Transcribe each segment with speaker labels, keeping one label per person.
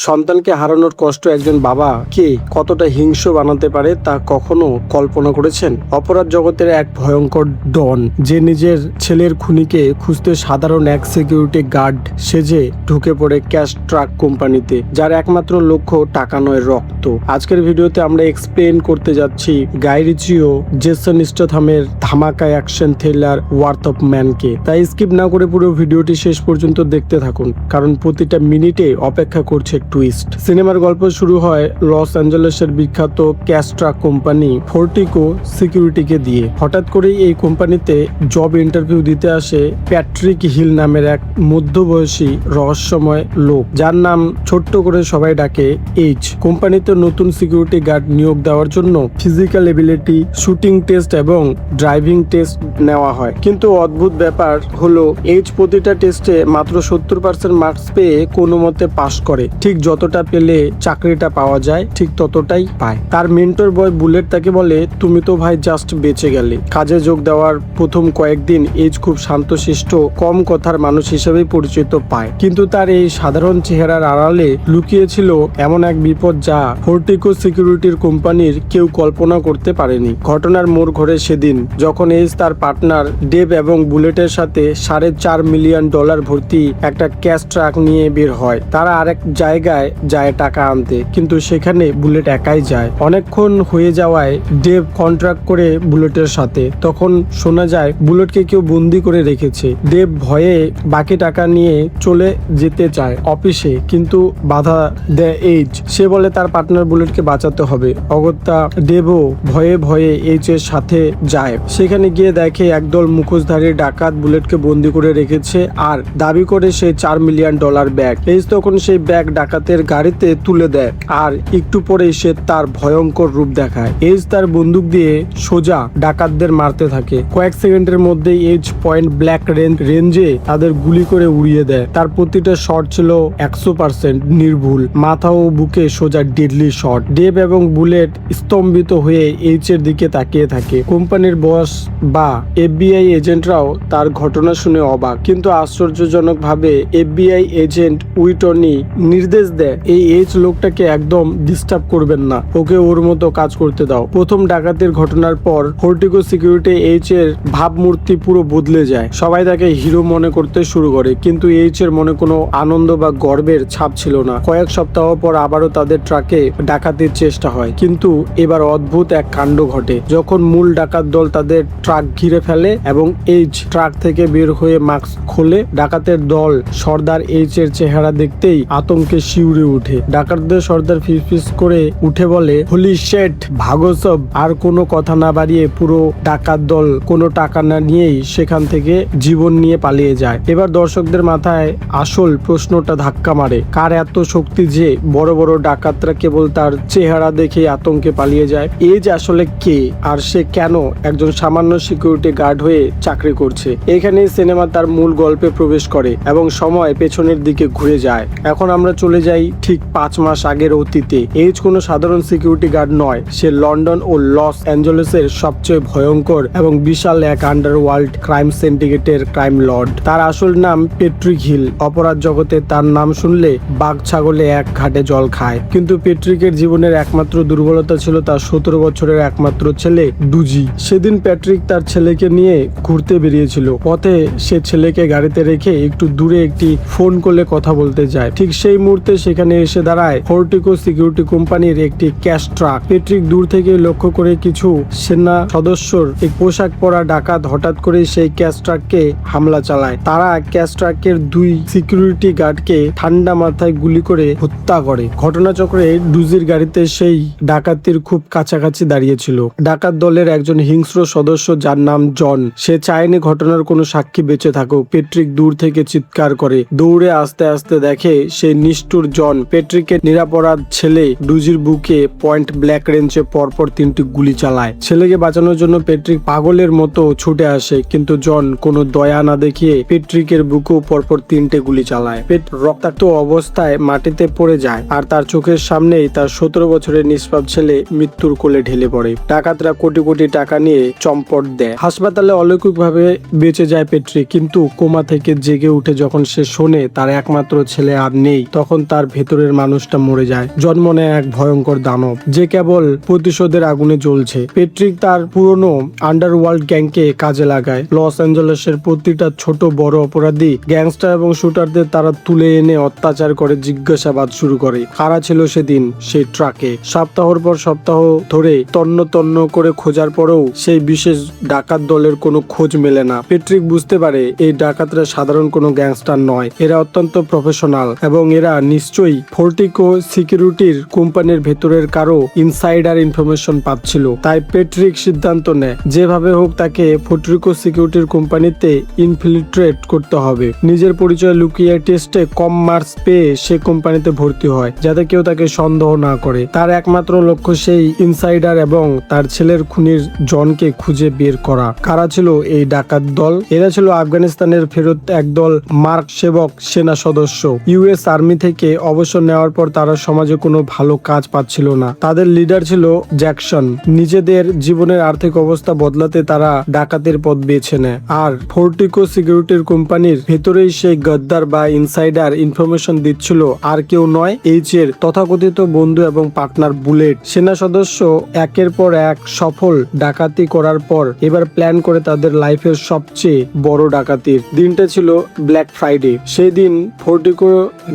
Speaker 1: সন্তানকে হারানোর কষ্ট একজন বাবাকে কতটা হিংস্র বানাতে পারে তা কখনো কল্পনা করেছেন? অপরাধ জগতের এক ভয়ঙ্কর ডন যে নিজের ছেলের খুনিকে খুঁজতে সাধারণ এক সিকিউরিটি গার্ড সেজে ঢুকে পড়ে ক্যাশ ট্রাক কোম্পানিতে, যার একমাত্র লক্ষ্য টাকা নয়, রক্ত। আজকের ভিডিওতে আমরা এক্সপ্লেন করতে যাচ্ছি গাই রিচি ও জেসন স্ট্যাথামের ধামাকা অ্যাকশন থ্রিলার ওয়ার্থ অফ ম্যানকে। তাই স্কিপ না করে পুরো ভিডিওটি শেষ পর্যন্ত দেখতে থাকুন, কারণ প্রতিটা মিনিটে অপেক্ষা করছে টুইস্ট। সিনেমার গল্প শুরু হয় লস অ্যাঞ্জেলেসের বিখ্যাত ক্যাশ ট্রাক কোম্পানি ফোর্টিকো সিকিউরিটিকে দিয়ে। হঠাৎ করেই এই কোম্পানিতে জব ইন্টারভিউ দিতে আসে প্যাট্রিক হিল নামের এক মধ্যবয়সী রহস্যময় লোক, যার নাম ছোট্ট করে সবাই ডাকে এইচ। কোম্পানিতে নতুন সিকিউরিটি গার্ড নিয়োগ দেওয়ার জন্য ফিজিক্যাল এবিলিটি, শুটিং টেস্ট এবং ড্রাইভিং টেস্ট নেওয়া হয়। কিন্তু অদ্ভুত ব্যাপার হলো এইচ প্রতিটা টেস্টে মাত্র 70% মার্কস পেয়ে কোনো মতে পাশ করে। ঠিক যতটা পেলে চাকরিটা পাওয়া যায় ঠিক ততটাই পায়। তার মেন্টর বয় বুলেট তাকে বলে, তুমি তো ভাই জাস্ট বেঁচে গেলে। কাজে যোগ দেওয়ার প্রথম কয়েকদিন এইচ খুব শান্তশিষ্ট, কম কথার মানুষ হিসেবেই পরিচিত পায়। কিন্তু তার এই সাধারণ চেহারার আড়ালে লুকিয়েছিল এমন এক বিপদ যা ফোর্টিকো সিকিউরিটির কোম্পানির কেউ কল্পনা করতে পারেনি। ঘটনার মোড় ঘোরে সেদিন যখন এইচ তার পার্টনার ডেভ এবং বুলেটের সাথে $4.5 মিলিয়ন ভর্তি একটা ক্যাশ ট্রাক নিয়ে বের হয়। তারা আরেক জায়গায় যায় টাকা আনতে, কিন্তু সেখানে বুলেট একাই যায়। অনেকক্ষণ হয়ে যাওয়ায় ডেভ কন্ট্রাক্ট করে বুলেটের সাথে। তখন শোনা যায় বুলেটকে কেউ বন্দি করে রেখেছে। ডেভ ভয়ে বাকি টাকা নিয়ে চলে যেতে চায় অফিসে, কিন্তু বাধা দেয় এইচ। সে বলে তার পার্টনার বুলেটকে বাঁচাতে হবে। অগত্যা ডেভও ভয়ে ভয়ে এইচ এর সাথে যায়। সেখানে গিয়ে দেখে একদল মুখোশধারী ডাকাত বুলেটকে বন্দি করে রেখেছে আর দাবি করে সে $4 মিলিয়ন ব্যাগ। এইচ তখন সেই ব্যাগ ডাকাতের গাড়িতে তুলে দেয় আর একটু পরেই সে তার ভয়ঙ্কর রূপ দেখায়। এইচ তার বন্দুক দিয়ে সোজা ডাকাতদের মারতে থাকে। কয়েক সেকেন্ডের মধ্যেই এইচ পয়েন্ট ব্ল্যাক রেঞ্জে তাদের গুলি করে উড়িয়ে দেয়। তার প্রতিটা শট ছিল 100% নির্ভুল, মাথা ও বুকে সোজা ডেডলি শট। ডেভ এবং বুলেট স্তম্ভিত হয়ে এইচ এর দিকে তাকিয়ে থাকে। কোম্পানির বস বা FBI এজেন্টরাও তার ঘটনা শুনে অবাক, কিন্তু আশ্চর্যজনক ভাবে FBI এজেন্ট উইটনি নির্দেশ দেয়, এই এইচ লোকটাকে একদম ডিস্টার্ব করবেন না, ওকে ওর মতো কাজ করতে দাও। প্রথম ডাকাতির ঘটনার পর ফোর্টিকো সিকিউরিটি এইচ এর ভাবমূর্তি পুরো বদলে যায়। সবাই তাকে হিরো মনে করতে শুরু করে, কিন্তু এইচ এর মনে কোনো আনন্দ বা গর্বের ছাপ ছিল না। কয়েক সপ্তাহ পর আবারও তাদের ট্রাকে ডাকাতির চেষ্টা হয়, কিন্তু এবার অদ্ভুত এক কাণ্ড ঘটে। যখন মূল ডাকাত দল তাদের ট্রাক ঘিরে ফেলে এবং এইচ ট্রাক থেকে বের হয়ে মাস্ক খোলে, ডাকাতের দল সর্দার এইচ এর চেহারা দেখতেই আতঙ্কে শিউরে উঠে। ডাকাতদের সর্দার ফিসফিস করে উঠে বলে, হোলি শেট, ভাগো সব। আর কোনো কথা না বাড়িয়ে পুরো ডাকাত দল কোনো টাকা না নিয়েই সেখান থেকে জীবন নিয়ে পালিয়ে যায়। এবার দর্শকদের মাথায় আসল প্রশ্নটা ধাক্কা মারে, কার এত শক্তি যে বড় বড় ডাকাতরা কেবল তার চেহারা দেখে আতঙ্কে পালিয়ে যায়? এইচ আসলে কে, আর সে কেন একজন সামান্য সিকিউরিটি গার্ড হয়ে চাকরি করছে? এখানেই সিনেমা তার মূল গল্পে প্রবেশ করে এবং সময় পেছনের দিকে ঘুরে যায়। এখন আমরা চলে যাই ঠিক 5 মাস আগের অতীতে। এইচ কোনো সাধারণ সিকিউরিটি গার্ড নয়, সে লন্ডন ও লস অ্যাঞ্জেলেসের সবচেয়ে ভয়ঙ্কর এবং বিশাল এক আন্ডারওয়ার্ল্ড ক্রাইম সিন্ডিকেটের ক্রাইম লর্ড। তার আসল নাম প্যাট্রিক হিল। অপরাধ জগতে তার নাম শুনলে বাঘ ছাগলে এক ঘাটে জল খায়। কিন্তু প্যাট্রিকের জীবনের একমাত্র দুর্বলতা ছিল তার 17 বছরের একমাত্র ছেলে ডুজি। সেদিন প্যাট্রিক তার ছেলেকে নিয়ে ঘুরতে বেরিয়েছিল। পথে সে ছেলেকে গাড়িতে রেখে একটু দূরে একটি ফোন কলে কথা বলতে যায়। ঠিক সেই মুহূর্তে সেখানে এসে দাঁড়ায় ফোর্টিকো সিকিউরিটি কোম্পানির একটি ক্যাশ ট্রাক। প্যাট্রিক দূর থেকে লক্ষ্য করে কিছু সেনা সদস্যর এক পোশাক পরা ডাকাত হঠাৎ করে সেই ক্যাশ ট্রাককে হামলা চালায়। তারা ক্যাশ ট্রাকের 2 সিকিউরিটি গার্ডকে ঠান্ডা মাথায় গুলি করে হত্যা করে। ঘটনাচক্রে ডুজির গাড়িতে সেই ডাকাতির খুব কাছাকাছি দাঁড়িয়েছিল ডাকাত দলের একজন হিংস্র সদস্য, যার নাম জন। সে চায়নি ঘটনার কোনো সাক্ষী বেঁচে থাকুক। প্যাট্রিক দূর থেকে চিৎকার করে দৌড়ে আসতে আসতে দেখে সেই নিষ্ঠুর জন প্যাট্রিকের নিরাপরাধ ছেলে ডুজির বুকে পয়েন্ট ব্ল্যাক রেঞ্জে পরপর 3টি গুলি চালায়। ছেলেকে বাঁচানোর জন্য প্যাট্রিক পাগলের মতো ছুটে আসে, কিন্তু জন কোনো দয়া না দেখিয়ে প্যাট্রিকের বুকেও পরপর 3টে গুলি চালায়। রক্তাক্ত অবস্থায় মাটিতে পড়ে যায় আর তার চোখের সামনেই তার 17 বছরের নিষ্পাপ ছেলে মৃত্যুর কোলে ঢেলে পড়ে। ডাকাতরা কোটি কোটি টাকা নিয়ে চম্পট দেয়। হাসপাতালে অলৌকিকভাবে বেঁচে যায় প্যাট্রিক, কিন্তু কোমা থেকে জেগে উঠে যখন সে শোনে তার একমাত্র ছেলে আর নেই, তখন তার ভেতরের মানুষটা মরে যায়। জন্ম নেয় এক ভয়ঙ্কর দানব যে কেবল প্রতিশোধের আগুনে জ্বলছে। পেট্রিক তার পুরনো আন্ডারওয়ার্ল্ড গ্যাংকে কাজে লাগায়। লস অ্যাঞ্জেলেসের প্রতিটা ছোট বড় অপরাধী, গ্যাংস্টার এবং শুটারদের তারা তুলে এনে অত্যাচার করে জিজ্ঞাসাবাদ শুরু করে। কারা ছিল সেদিন সেই ট্রাকে? সপ্তাহের পর সপ্তাহ ধরে তন্ন তন্ন করে খোঁজার পরেও সেই বিশেষ ডাকাত দলের কোনো খোঁজ মেলে না। পেট্রিক বুঝতে পারে এই ডাকাতরা সাধারণ কোনো গ্যাংস্টার নয়, এরা অত্যন্ত প্রফেশনাল এবং এরা নিশ্চয়ই ফোর্টিকো সিকিউরিটির কোম্পানির ভেতরের কারো ইনসাইডার ইনফরমেশন পাচ্ছিল। তাই পেট্রিক সিদ্ধান্ত নেয় যেভাবে হোক তাকে ফোর্টিকো সিকিউরিটির কোম্পানিতে ইনফিল্ট্রেট করতে হবে। নিজের পরিচয় লুকিয়ে টেস্টে কম মার্কস পেয়ে সে কোম্পানিতে ভর্তি হয় যাতে কেউ তাকে সন্দেহ না করে। তার একমাত্র লক্ষ্য সেই ইনসাইডার এবং তার ছেলের খুনির জনকে খুঁজে বের করা। কারা ছিল এই ডাকাত দল? এরা ছিল আফগানিস্তানের ফেরত একদল মার্ক সেবক সেনা সদস্য। ইউএস আর্মি থেকে অবসর নেওয়ার পর তারা সমাজে কোনো ভালো কাজ পাচ্ছিল না। তাদের লিডার ছিল জ্যাকসন। নিজেদের জীবনের আর্থিক অবস্থা বদলাতে তারা ডাকাতের পথ বেছে নেয়। আর ফোর্টিকো সিকিউরিটির কোম্পানির ভেতরেই সেই গদ্দার বা ইনসাইডার ইনফরমেশন দিচ্ছিল আর কেউ নয়, এইচ এর তথাকথিত বন্ধু এবং পার্টনার বুলেট। সেনা সদস্য একের পর এক সফল ডাকাতি করার পর এবার প্ল্যান করে তাদের লাইফের সবচেয়ে বড় ডাকাতির। দিনটা ছিল ব্ল্যাক ফ্রাইডে। সেই দিন ফোর্টিকো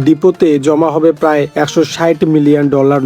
Speaker 1: ডিপোতে জমা হবে প্রায় $160 মিলিয়ন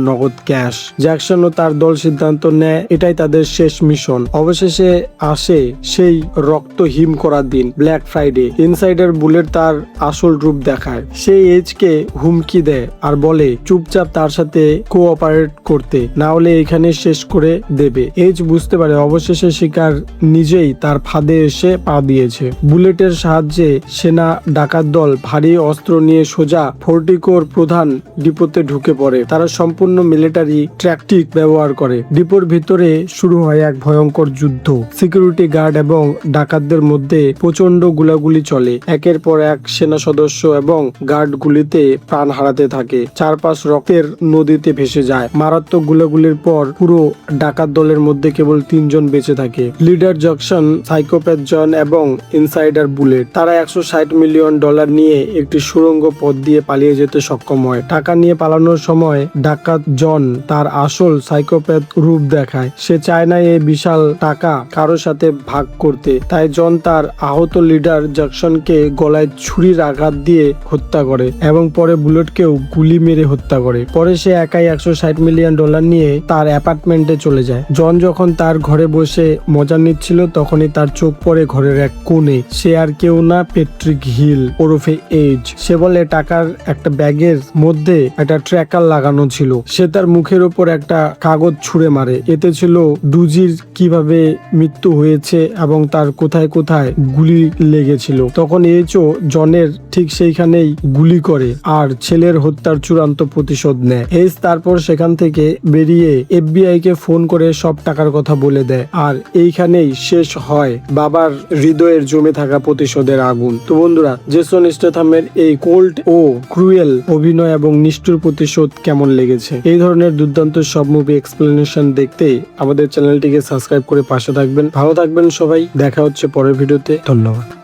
Speaker 1: নগদ ক্যাশ। জ্যাকসন ও তার দল সিদ্ধান্ত নেয় এটাই তাদের শেষ মিশন। অবশেষে আসে সেই রক্ত হিম করার দিন, ব্ল্যাক ফ্রাইডে। ইনসাইডার বুলেট তার আসল রূপ দেখায়। সেই এজকে হুমকি দেয় আর বলে চুপচাপ তার সাথে কোঅপারেট করতে, না হলে এখানে শেষ করে দেবে। এজ বুঝতে পারে অবশেষে শিকার নিজেই তার ফাঁদে এসে পা দিয়েছে। বুলেটের সাহায্যে সেনা ডাকাত দল ভারী অস্ত্র নিয়ে সোজা ফোর্টিকোর প্রধান ডিপোতে ঢুকে পড়ে। তারা সম্পূর্ণ মিলিটারি ট্যাকটিক ব্যবহার করে। ডিপোর ভিতরে শুরু হয় এক ভয়ঙ্কর যুদ্ধ। সিকিউরিটি গার্ড এবং ডাকাতদের মধ্যে প্রচন্ড গুলাগুলি চলে। একের পর এক সেনা সদস্য এবং গার্ড গুলিতে প্রাণ হারাতে থাকে। চারপাশ রক্তের নদীতে ভেসে যায়। মারাত্মক গুলাগুলির পর পুরো ডাকাত দলের মধ্যে কেবল 3 জন বেঁচে থাকে, লিডার জ্যাকসন, সাইকোপ্যাথ জন এবং ইনসাইডার বুলেট। তারা $160 মিলিয়ন নিয়ে একটি সুড়ঙ্গ পথ দিয়ে পালিয়ে যেতে সক্ষম হয়। টাকা নিয়ে পালানোর সময় ডাকাত জন তার আসল সাইকোপ্যাথ রূপ দেখায়। সে চায় না এই বিশাল টাকা কারো সাথে ভাগ করতে। তাই জন তার আহত লিডার জ্যাকসনকে গলায় ছুরির আঘাত দিয়ে হত্যা করে এবং পরে বুলেটকেও গুলি মেরে হত্যা করে। পরে সে একাই $160 মিলিয়ন নিয়ে তার অ্যাপার্টমেন্টে চলে যায়। জন যখন তার ঘরে বসে মজা নিচ্ছিল তখনই তার চোখ পড়ে ঘরের এক কোণে। সে আর কেউ না, পেট্রিক হিল ওরফে এজ। সে বলে টাকার একটা ব্যাগের মধ্যে একটা ট্র্যাকার লাগানো ছিল। সে তার মুখের উপর একটা কাগজ ছুঁড়ে মারে। এতে ছিল ডুজির কিভাবে মৃত্যু হয়েছে এবং তার কোথায় কোথায় গুলি লেগেছিল। তখন এজও জনের ঠিক সেইখানেই গুলি করে আর ছেলের হত্যার চূড়ান্ত প্রতিশোধ নেয়। এজ তারপর সেখান থেকে বেরিয়ে FBI কে ফোন করে সব টাকার কথা বলে দেয়। আর এইখানেই শেষ হয় বাবার হৃদয়ের জমে থাকা প্রতিশোধের আগুন। তো বন্ধুরা, জেসন স্ট্যাথামের এই কোল্ড ও ক্রুয়েল অভিনয় এবং নিষ্ঠুর প্রতিশোধ কেমন লেগেছে? এই ধরনের দুর্দান্ত সব মুভি এক্সপ্লেনেশন দেখতে আমাদের চ্যানেলটিকে সাবস্ক্রাইব করে পাশে থাকবেন। ভালো থাকবেন সবাই, দেখা হচ্ছে পরের ভিডিওতে। ধন্যবাদ।